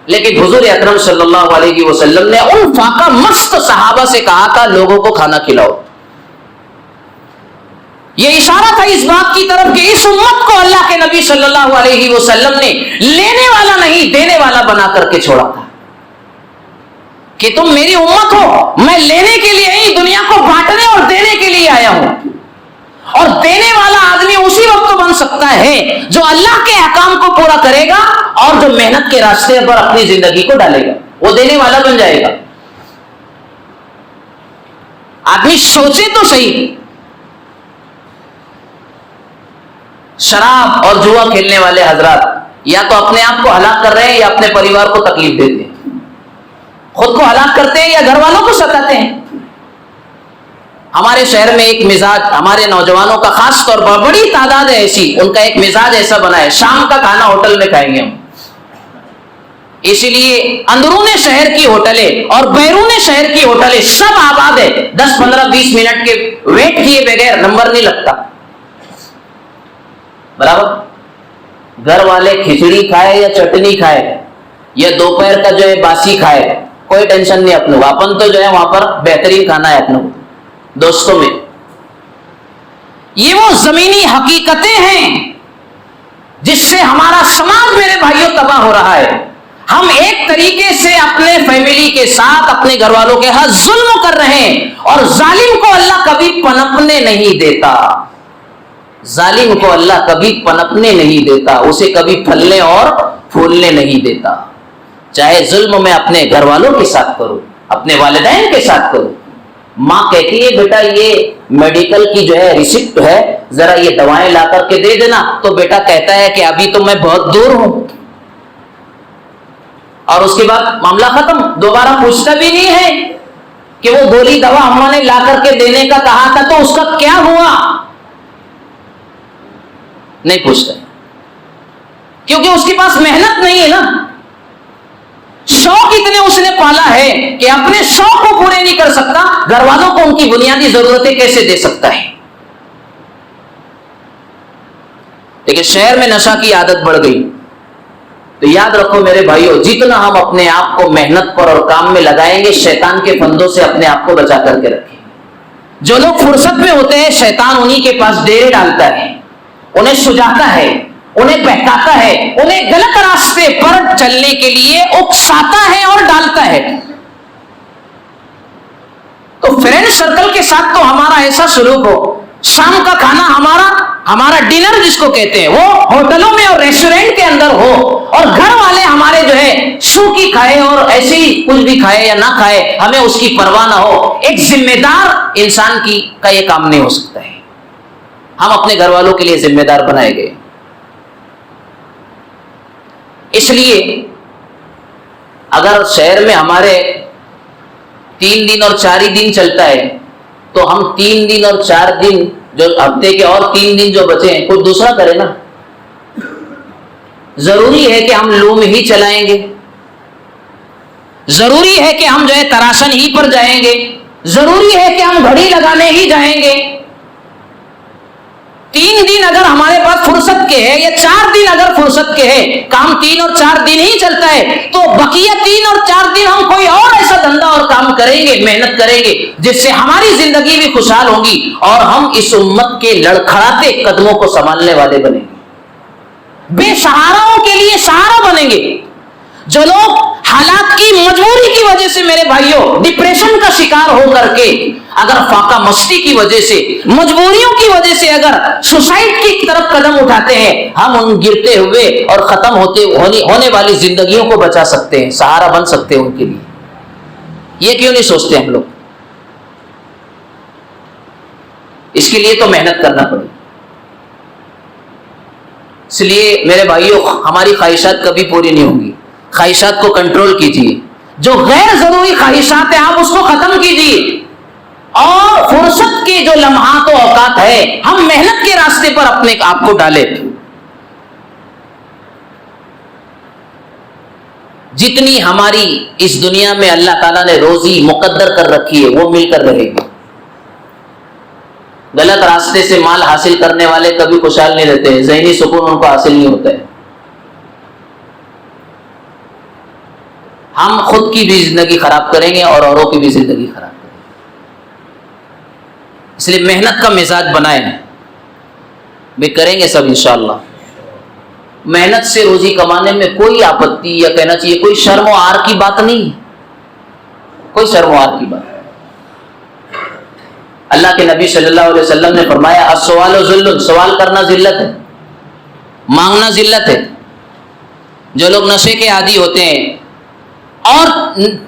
لیکن حضور اکرم صلی اللہ علیہ وسلم نے ان فاقہ مست صحابہ سے کہا تھا, لوگوں کو کھانا کھلاؤ. یہ اشارہ تھا اس بات کی طرف کہ اس امت کو اللہ کے نبی صلی اللہ علیہ وسلم نے لینے والا نہیں دینے والا بنا کر کے چھوڑا تھا, کہ تم میری امت ہو, میں لینے کے لیے نہیں, دنیا کو بانٹنے اور دینے کے لیے آیا ہوں. اور دینے والا آدمی اسی وقت بن سکتا ہے جو اللہ کے احکام کو پورا کرے گا اور جو محنت کے راستے پر اپنی زندگی کو ڈالے گا, وہ دینے والا بن جائے گا. آدمی سوچے تو صحیح. شراب اور جوا کھیلنے والے حضرات یا تو اپنے آپ کو ہلاک کر رہے ہیں یا اپنے پریوار کو تکلیف دیتے ہیں, خود کو ہلاک کرتے ہیں یا گھر والوں کو ستاتے ہیں. ہمارے شہر میں ایک مزاج ہمارے نوجوانوں کا خاص طور پر بڑی تعداد ہے ایسی, ان کا ایک مزاج ایسا بنا ہے, شام کا کھانا ہوٹل میں کھائیں گے ہم. اسی لیے اندرون شہر کی ہوٹلیں اور بیرون شہر کی ہوٹلیں سب آباد ہے, 10-15-20 منٹ کے ویٹ کیے بغیر نمبر نہیں لگتا. برابر. گھر والے کھچڑی کھائے یا چٹنی کھائے یا دوپہر کا جو ہے باسی کھائے, کوئی ٹینشن نہیں اپنے کو. اپن تو جو ہے وہاں پر بہترین کھانا ہے اپنے کو دوستوں میں. یہ وہ زمینی حقیقتیں ہیں جس سے ہمارا سماج میرے بھائیوں تباہ ہو رہا ہے. ہم ایک طریقے سے اپنے فیملی کے ساتھ اپنے گھر والوں کے ہاتھ ظلم کر رہے ہیں, اور ظالم کو اللہ کبھی پنپنے نہیں دیتا. ظالم کو اللہ کبھی پنپنے نہیں دیتا, اسے کبھی پھلنے اور پھولنے نہیں دیتا. چاہے ظلم میں اپنے گھر والوں کے ساتھ کرو, اپنے والدین کے ساتھ کرو, ماں کہتی ہے بیٹا یہ میڈیکل کی جو ہے ریسپٹ ہے، ذرا یہ دوائیں لا کر کے دے دینا، تو بیٹا کہتا ہے کہ ابھی تو میں بہت دور ہوں، اور اس کے بعد معاملہ ختم، دوبارہ پوچھتا بھی نہیں ہے کہ وہ گولی دوا اماں نے لا کر کے دینے کا کہا تھا تو اس کا کیا ہوا، نہیں پوچھتا، کیونکہ اس کے پاس محنت نہیں ہے نا، شوق اتنے اس نے پالا ہے کہ اپنے شوق کو پورے نہیں کر سکتا، گھر والوں کو ان کی بنیادی ضرورتیں کیسے دے سکتا ہے۔ لیکن شہر میں نشہ کی عادت بڑھ گئی، تو یاد رکھو میرے بھائیو، جتنا ہم اپنے آپ کو محنت پر اور کام میں لگائیں گے، شیطان کے فندوں سے اپنے آپ کو بچا کر کے رکھیں۔ جو لوگ فرصت میں ہوتے ہیں، شیطان انہی کے پاس ڈیرے ڈالتا ہے، انہیں سجاتا ہے، انہیں بہکاتا ہے، انہیں غلط راستے پر چلنے کے لیے اکساتا ہے اور ڈالتا ہے۔ تو فرینڈ سرکل کے ساتھ تو ہمارا ایسا سلوک ہو، شام کا کھانا ہمارا ڈنر جس کو کہتے ہیں وہ ہوٹلوں میں اور ریسٹورینٹ کے اندر ہو، اور گھر والے ہمارے جو ہے سو کی کھائے اور ایسے ہی کچھ بھی کھائے یا نہ کھائے، ہمیں اس کی پرواہ نہ ہو۔ ایک ذمہ دار انسان کا یہ کام نہیں ہو سکتا ہے۔ ہم اپنے گھر والوں کے لیے ذمہ دار بنائے گئے، اس لیے اگر شہر میں ہمارے 3 دن اور 4 دن چلتا ہے تو ہم 3 دن اور 4 دن جو ہفتے کے اور 3 دن جو بچے ہیں کوئی دوسرا کرے نا۔ ضروری ہے کہ ہم لوم ہی چلائیں گے، ضروری ہے کہ ہم جو ہے تراشن ہی پر جائیں گے، ضروری ہے کہ ہم گھڑی لگانے ہی جائیں گے۔ 3 دن اگر ہمارے پاس فرصت کے ہے یا 4 دن اگر فرصت کے ہے، کام 3 اور 4 دن ہی چلتا ہے، تو بقیہ 3 اور 4 دن ہم کوئی اور ایسا دھندا اور کام کریں گے، محنت کریں گے، جس سے ہماری زندگی بھی خوشحال ہوگی اور ہم اس امت کے لڑکھڑاتے قدموں کو سنبھالنے والے بنیں گے، بے سہاراؤں کے لیے سہارا بنیں گے۔ جو لوگ حالات کی مجبوری کی وجہ سے میرے بھائیوں ڈپریشن کا شکار ہو کر کے، اگر فاقہ مستی کی وجہ سے، مجبوریوں کی وجہ سے اگر سوسائڈ کی طرف قدم اٹھاتے ہیں، ہم ان گرتے ہوئے اور ختم ہونے والی زندگیوں کو بچا سکتے ہیں، سہارا بن سکتے ہیں ان کے لیے۔ یہ کیوں نہیں سوچتے ہم لوگ؟ اس کے لیے تو محنت کرنا پڑے۔ اس لیے میرے بھائیوں ہماری خواہشات کبھی پوری نہیں ہوں گی، خواہشات کو کنٹرول کیجیے، جو غیر ضروری خواہشات ہیں آپ اس کو ختم کیجیے، اور فرصت کے جو لمحات و اوقات ہے ہم محنت کے راستے پر اپنے آپ کو ڈالیں۔ جتنی ہماری اس دنیا میں اللہ تعالیٰ نے روزی مقدر کر رکھی ہے وہ مل کر رہے گی۔ غلط راستے سے مال حاصل کرنے والے کبھی خوشحال نہیں رہتے ہیں، ذہنی سکون ان کو حاصل نہیں ہوتا ہے۔ ہم خود کی بھی زندگی خراب کریں گے اور اوروں کی بھی زندگی خراب کریں گے۔ اس لیے محنت کا مزاج بنائیں، بھی کریں گے سب انشاءاللہ۔ محنت سے روزی کمانے میں کوئی آپتی یا کہنا چاہیے کوئی شرم و عار کی بات نہیں، کوئی شرم و عار کی بات۔ اللہ کے نبی صلی اللہ علیہ وسلم نے فرمایا السؤال ذل، سوال کرنا ذلت ہے، مانگنا ذلت ہے۔ جو لوگ نشے کے عادی ہوتے ہیں اور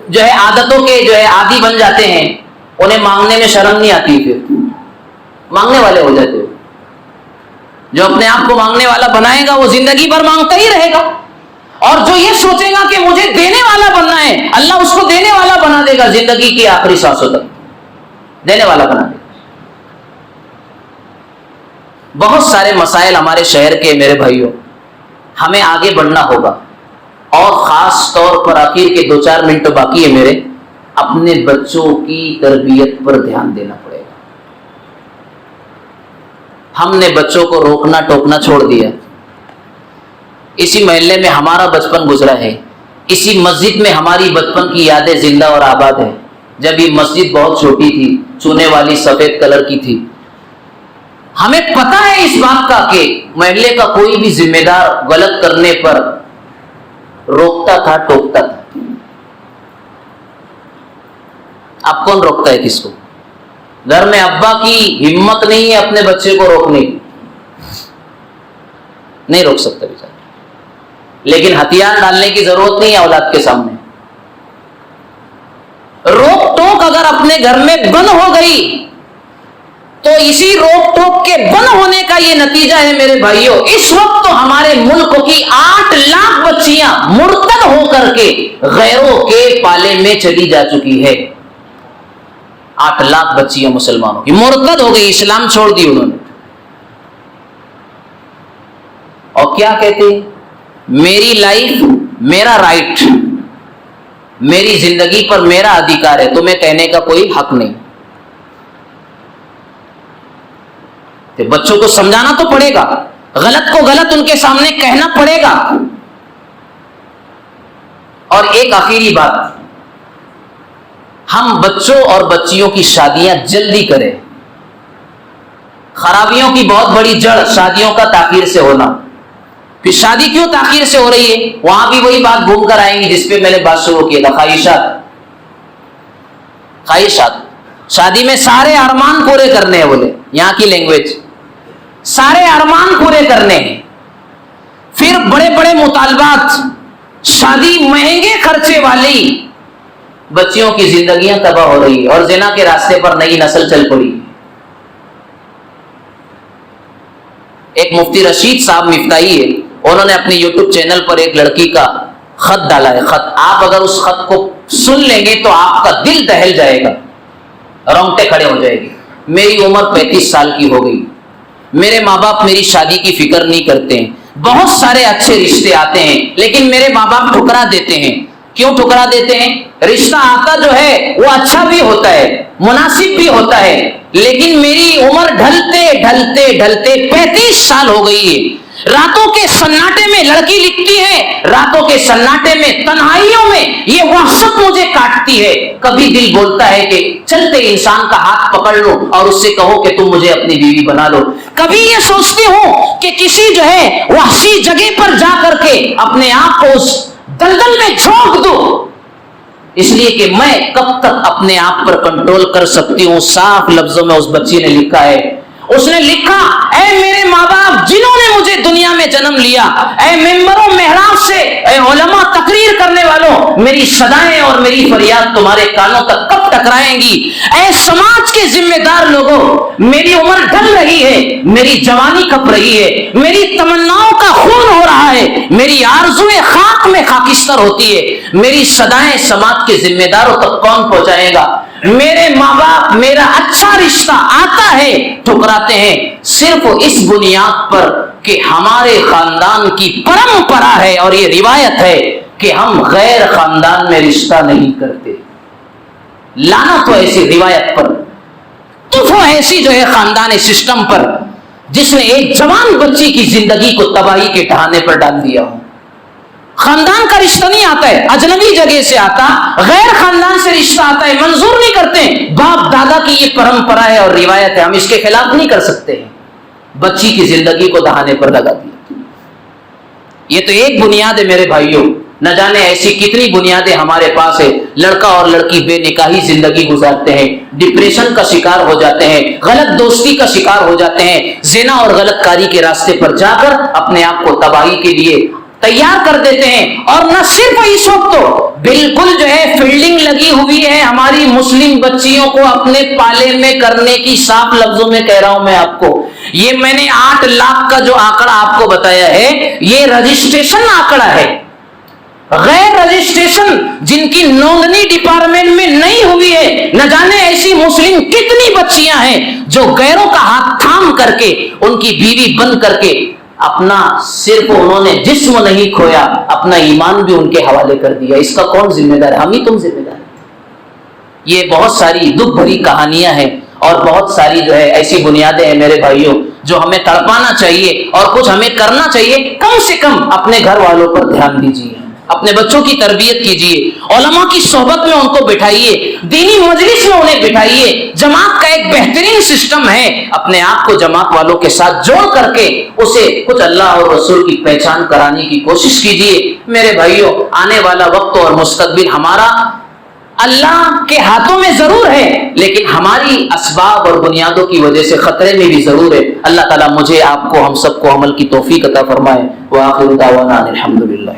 جو ہے عادتوں کے جو ہے عادی بن جاتے ہیں، انہیں مانگنے میں شرم نہیں آتی، پھر مانگنے والے ہو جاتے ہو۔ جو اپنے آپ کو مانگنے والا بنائے گا وہ زندگی بھر مانگتا ہی رہے گا، اور جو یہ سوچے گا کہ مجھے دینے والا بننا ہے، اللہ اس کو دینے والا بنا دے گا، زندگی کی آخری سانسوں تک دینے والا بنا دے گا۔ بہت سارے مسائل ہمارے شہر کے میرے بھائیوں، ہمیں آگے بڑھنا ہوگا، اور خاص طور پر آخر کے 2-4 منٹ باقی ہے میرے، اپنے بچوں کی تربیت پر دھیان دینا پڑے گا۔ ہم نے بچوں کو روکنا ٹوکنا چھوڑ دیا۔ اسی محلے میں ہمارا بچپن گزرا ہے، اسی مسجد میں ہماری بچپن کی یادیں زندہ اور آباد ہیں۔ جب یہ مسجد بہت چھوٹی تھی، چونے والی سفید کلر کی تھی، ہمیں پتہ ہے اس بات کا کہ محلے کا کوئی بھی ذمہ دار غلط کرنے پر روکتا تھا، ٹوکتا تھا۔ اب کون روکتا ہے کس کو؟ گھر میں ابا کی ہمت نہیں ہے اپنے بچے کو روکنے کی، نہیں روک سکتا بیچارہ، لیکن ہتھیار ڈالنے کی ضرورت نہیں ہے اولاد کے سامنے۔ روک ٹوک اگر اپنے گھر میں بند ہو گئی تو اسی روک ٹوک کے بند ہونے کا یہ نتیجہ ہے میرے بھائیوں. اس وقت تو ہمارے ملک کی 8 لاکھ بچیاں مرتد ہو کر کے غیروں کے پالے میں چلی جا چکی ہے. 8 لاکھ بچیاں مسلمانوں کی مرتد ہو گئی, اسلام چھوڑ دی انہوں نے. اور کیا کہتے ہیں, میری لائف میرا رائٹ, میری زندگی پر میرا ادھیکار ہے, تمہیں کہنے کا کوئی حق نہیں. بچوں کو سمجھانا تو پڑے گا, غلط کو غلط ان کے سامنے کہنا پڑے گا. اور ایک آخری بات, ہم بچوں اور بچیوں کی شادیاں جلدی کریں. خرابیوں کی بہت بڑی جڑ شادیوں کا تاخیر سے ہونا. پھر شادی کیوں تاخیر سے ہو رہی ہے, وہاں بھی وہی بات گھوم کر آئیں گی جس پہ میں نے بات شروع کی تھا, خواہشات. شادی میں سارے ارمان پورے کرنے ہیں, بولے یہاں کی لینگویج, سارے ارمان پورے کرنے ہیں. پھر بڑے بڑے مطالبات, شادی مہنگے خرچے والی, بچیوں کی زندگیاں تباہ ہو رہی ہے اور زنا کے راستے پر نئی نسل چل پڑی. ایک مفتی رشید صاحب مفتاحی ہے, انہوں نے اپنے یوٹیوب چینل پر ایک لڑکی کا خط ڈالا ہے. خط, آپ اگر اس خط کو سن لیں گے تو آپ کا دل دہل جائے گا, رونگٹے کھڑے ہو جائے گی. میری عمر 35 سال کی ہو گئی, میرے ماں باپ میری شادی کی فکر نہیں کرتے ہیں. بہت سارے اچھے رشتے آتے ہیں لیکن میرے ماں باپ ٹھکرا دیتے ہیں. کیوں ٹھکرا دیتے ہیں؟ رشتہ آتا جو ہے وہ اچھا بھی ہوتا ہے, مناسب بھی ہوتا ہے, لیکن میری عمر ڈھلتے ڈھلتے ڈھلتے 35 سال ہو گئی ہے. راتوں کے سناٹے میں لڑکی لکھتی ہے, راتوں کے سناٹے میں, تنہائیوں میں یہ وحشت مجھے کاٹتی ہے. کبھی دل بولتا ہے کہ چلتے انسان کا ہاتھ پکڑ لو اور اس سے کہو کہ تم مجھے اپنی بیوی بنا لو. کبھی یہ سوچتی ہوں کہ کسی جو ہے وحشی جگہ پر جا کر کے اپنے آپ کو اس دلدل میں جھونک دو, اس لیے کہ میں کب تک اپنے آپ پر کنٹرول کر سکتی ہوں. صاف لفظوں میں اس بچی نے لکھا ہے, اس نے لکھا, اے میرے ماں باپ جنہوں نے مجھے دنیا میں جنم لیا, اے ممبروں محراب سے, اے علماء تقریر کرنے والوں, میری صدائیں اور میری فریاد تمہارے کانوں تک کب ٹکرائیں گی؟ اے سماج کے ذمہ دار لوگوں, میری عمر ڈھل رہی ہے, میری جوانی کپ رہی ہے, میری تمناؤں کا خون ہو رہا ہے, میری آرزویں خاک میں خاکستر ہوتی ہے. میری صدائیں سماج کے ذمہ داروں تک کون پہنچائے گا؟ میرے ماں باپ میرا اچھا رشتہ آتا ہے ٹھکراتے ہیں صرف اس بنیاد پر کہ ہمارے خاندان کی پرمپرا ہے اور یہ روایت ہے کہ ہم غیر خاندان میں رشتہ نہیں کرتے. لعنت تو ایسی روایت پر, تو ایسی جو ہے خاندان سسٹم پر جس نے ایک جوان بچی کی زندگی کو تباہی کے ٹھہانے پر ڈال دیا ہو. خاندان کا رشتہ نہیں آتا ہے, اجنبی جگہ سے آتا, غیر خاندان سے رشتہ آتا ہے, منظور نہیں کرتے. باپ دادا کی یہ پرمپرا ہے اور روایت ہے, ہم اس کے خلاف نہیں کر سکتے. بچی کی زندگی کو دہانے پر لگا دیا. یہ تو ایک بنیاد ہے میرے بھائیوں, نہ جانے ایسی کتنی بنیادیں ہمارے پاس ہے. لڑکا اور لڑکی بے نکاحی زندگی گزارتے ہیں, ڈپریشن کا شکار ہو جاتے ہیں, غلط دوستی کا شکار ہو جاتے ہیں, زنا اور غلط کاری کے راستے پر جا کر اپنے آپ کو تباہی کے لیے تیار کر دیتے ہیں. اور نہ صرف اس وقت تو بالکل جو ہے فیلڈنگ لگی ہوئی ہے ہماری مسلم بچیوں کو اپنے پالے میں کرنے کی. صاف لفظوں میں کہہ رہا ہوں میں آپ کو, یہ میں نے 8 لاکھ کا جو آنکڑا آپ کو بتایا ہے یہ رجسٹریشن آنکڑا ہے. غیر رجسٹریشن جن کی نوندنی ڈپارٹمنٹ میں نہیں ہوئی ہے, نہ جانے ایسی مسلم کتنی بچیاں ہیں جو غیروں کا ہاتھ تھام کر کے ان کی بیوی بن کر کے اپنا صرف انہوں نے جسم نہیں کھویا, اپنا ایمان بھی ان کے حوالے کر دیا. اس کا کون ذمہ دار ہے؟ ہم ہی تم ذمہ دار ہیں. یہ بہت ساری دکھ بھری کہانیاں ہیں اور بہت ساری جو ہے ایسی بنیادیں ہیں میرے بھائیوں جو ہمیں تڑپانا چاہیے اور کچھ ہمیں کرنا چاہیے. کم سے کم اپنے گھر والوں پر دھیان دیجیے, اپنے بچوں کی تربیت کیجیے, علماء کی صحبت میں ان کو بٹھائیے, دینی مجلس میں انہیں بٹھائیے. جماعت کا ایک بہترین سسٹم ہے, اپنے آپ کو جماعت والوں کے ساتھ جوڑ کر کے اسے کچھ اللہ اور رسول کی پہچان کرانے کی کوشش کیجیے. میرے بھائیوں, آنے والا وقت اور مستقبل ہمارا اللہ کے ہاتھوں میں ضرور ہے, لیکن ہماری اسباب اور بنیادوں کی وجہ سے خطرے میں بھی ضرور ہے. اللہ تعالیٰ مجھے, آپ کو, ہم سب کو عمل کی توفیق عطا فرمائے. وآخر دعوانا الحمدللہ.